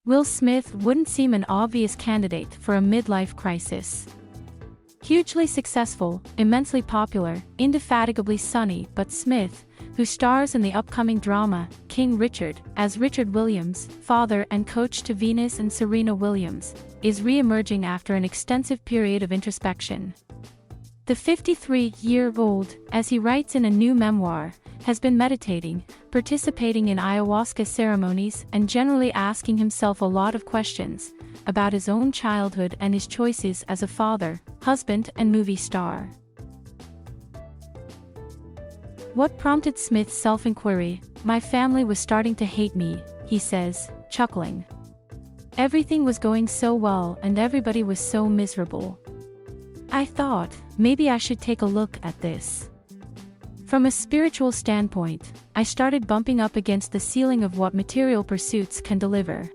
Will Smith wouldn't seem an obvious candidate for a midlife crisis. Hugely successful, immensely popular, indefatigably sunny but Smith, who stars in the upcoming drama, King Richard, as Richard Williams, father and coach to Venus and Serena Williams, is re-emerging after an extensive period of introspection. The 53-year-old, as he writes in a new memoir, has been meditating, participating in ayahuasca ceremonies and generally asking himself a lot of questions about his own childhood and his choices as a father, husband and movie star. What prompted Smith's self-inquiry? My family was starting to hate me, he says, chuckling. Everything was going so well and everybody was so miserable. I thought, maybe I should take a look at this. From a spiritual standpoint, I started bumping up against the ceiling of what material pursuits can deliver.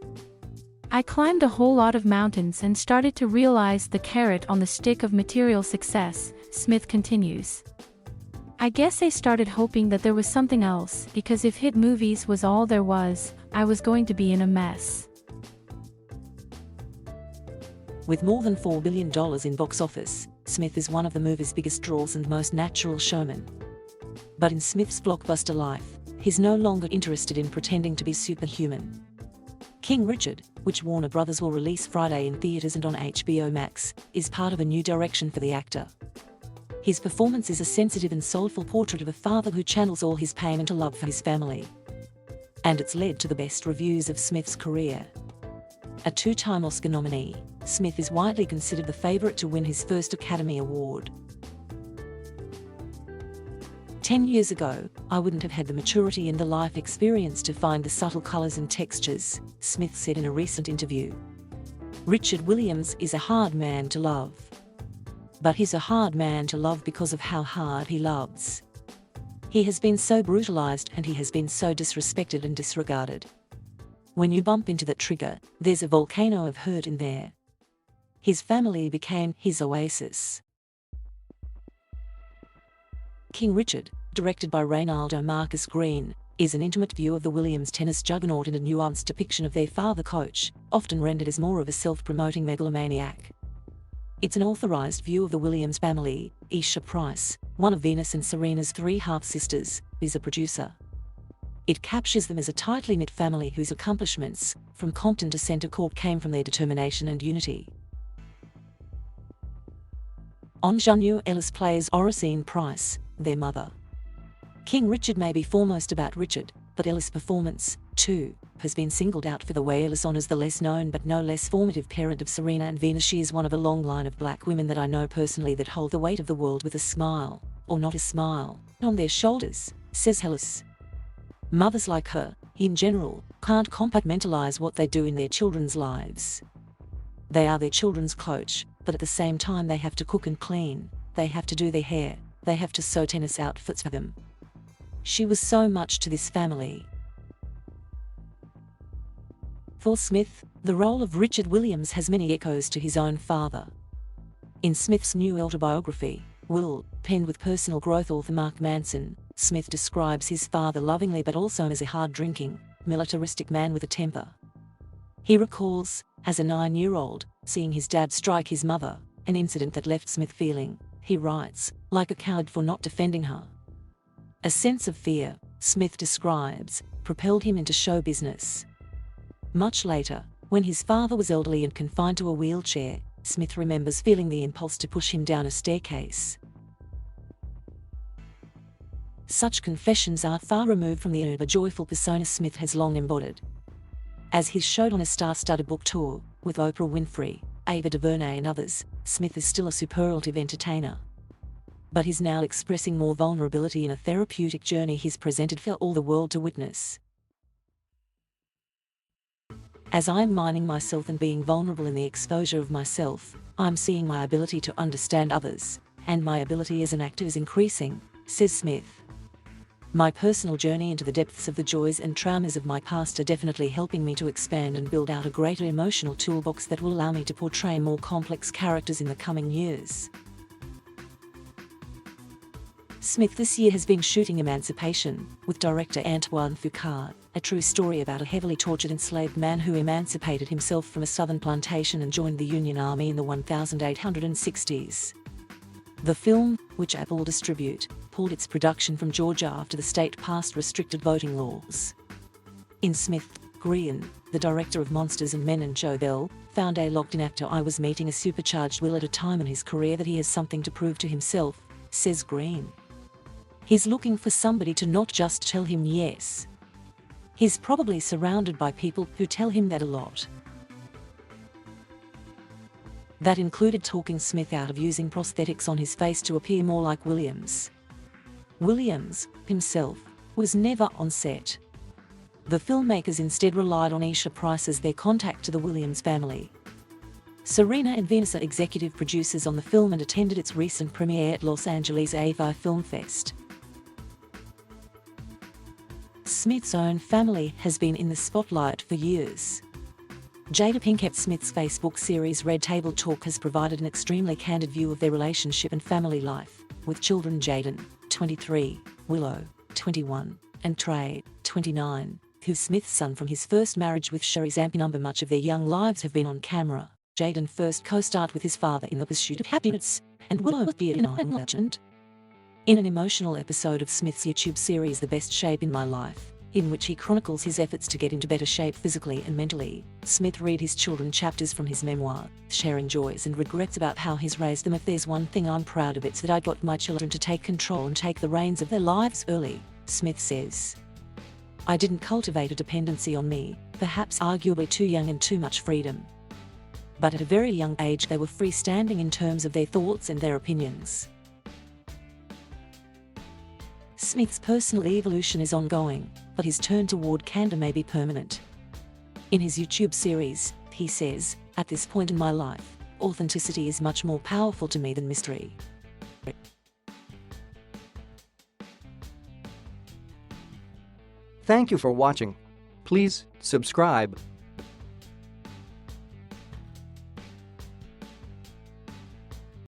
I climbed a whole lot of mountains and started to realize the carrot on the stick of material success, Smith continues. I guess I started hoping that there was something else, because if hit movies was all there was, I was going to be in a mess. With more than $4 billion in box office, Smith is one of the movie's biggest draws and most natural showmen. But in Smith's blockbuster life, he's no longer interested in pretending to be superhuman. King Richard, which Warner Bros. Will release Friday in theaters and on HBO Max, is part of a new direction for the actor. His performance is a sensitive and soulful portrait of a father who channels all his pain into love for his family. And it's led to the best reviews of Smith's career. A two-time Oscar nominee, Smith is widely considered the favorite to win his first Academy Award. 10 years ago, I wouldn't have had the maturity and the life experience to find the subtle colors and textures, Smith said in a recent interview. Richard Williams is a hard man to love. But he's a hard man to love because of how hard he loves. He has been so brutalized and he has been so disrespected and disregarded. When you bump into that trigger, there's a volcano of hurt in there. His family became his oasis. King Richard, directed by Reynaldo Marcus Green, is an intimate view of the Williams tennis juggernaut and a nuanced depiction of their father-coach, often rendered as more of a self-promoting megalomaniac. It's an authorized view of the Williams family. Isha Price, one of Venus and Serena's three half-sisters, is a producer. It captures them as a tightly knit family whose accomplishments, from Compton to center court, came from their determination and unity. Ingenue Ellis plays Oracene Price, their mother. King Richard may be foremost about Richard, but Ellis' performance, too, has been singled out for the way Ellis honors the less known but no less formative parent of Serena and Venus. She is one of a long line of black women that I know personally that hold the weight of the world with a smile, or not a smile, on their shoulders, says Ellis. Mothers like her, in general, can't compartmentalize what they do in their children's lives. They are their children's coach, but at the same time they have to cook and clean, they have to do their hair, they have to sew tennis outfits for them. She was so much to this family. For Smith, the role of Richard Williams has many echoes to his own father. In Smith's new autobiography, Will, penned with personal growth author Mark Manson, Smith describes his father lovingly but also as a hard-drinking, militaristic man with a temper. He recalls, as a 9-year-old, seeing his dad strike his mother, an incident that left Smith feeling, he writes, like a coward for not defending her. A sense of fear, Smith describes, propelled him into show business. Much later, when his father was elderly and confined to a wheelchair, Smith remembers feeling the impulse to push him down a staircase. Such confessions are far removed from the uber-joyful persona Smith has long embodied. As he's showed on a star-studded book tour, with Oprah Winfrey, Ava DuVernay and others, Smith is still a superlative entertainer. But he's now expressing more vulnerability in a therapeutic journey he's presented for all the world to witness. As I'm mining myself and being vulnerable in the exposure of myself, I'm seeing my ability to understand others, and my ability as an actor is increasing, says Smith. My personal journey into the depths of the joys and traumas of my past are definitely helping me to expand and build out a greater emotional toolbox that will allow me to portray more complex characters in the coming years. Smith this year has been shooting Emancipation, with director Antoine Fuqua, a true story about a heavily tortured enslaved man who emancipated himself from a southern plantation and joined the Union Army in the 1860s. The film, which Apple will distribute, pulled its production from Georgia after the state passed restricted voting laws. In Smith, Green, the director of Monsters and Men and Joe Bell, found a locked-in actor. I was meeting a supercharged Will at a time in his career that he has something to prove to himself, says Green. He's looking for somebody to not just tell him yes. He's probably surrounded by people who tell him that a lot. That included talking Smith out of using prosthetics on his face to appear more like Williams. Williams, himself, was never on set. The filmmakers instead relied on Isha Price as their contact to the Williams family. Serena and Venus are executive producers on the film and attended its recent premiere at Los Angeles AFI Film Fest. Smith's own family has been in the spotlight for years. Jada Pinkett Smith's Facebook series Red Table Talk has provided an extremely candid view of their relationship and family life, with children Jaden, 23, Willow, 21, and Trey, 29, who's Smith's son from his first marriage with Sherry Zampinumber. Much of their young lives have been on camera. Jaden first co-starred with his father in The Pursuit of Happiness, and Willow appeared in I'm Legend. In an emotional episode of Smith's YouTube series The Best Shape in My Life, in which he chronicles his efforts to get into better shape physically and mentally, Smith read his children chapters from his memoir, sharing joys and regrets about how he's raised them. If there's one thing I'm proud of, it's that I got my children to take control and take the reins of their lives early, Smith says. I didn't cultivate a dependency on me, perhaps arguably too young and too much freedom. But at a very young age they were freestanding in terms of their thoughts and their opinions. Smith's personal evolution is ongoing, but his turn toward candor may be permanent. In his YouTube series, he says, "At this point in my life, authenticity is much more powerful to me than mystery." Thank you for watching. Please subscribe.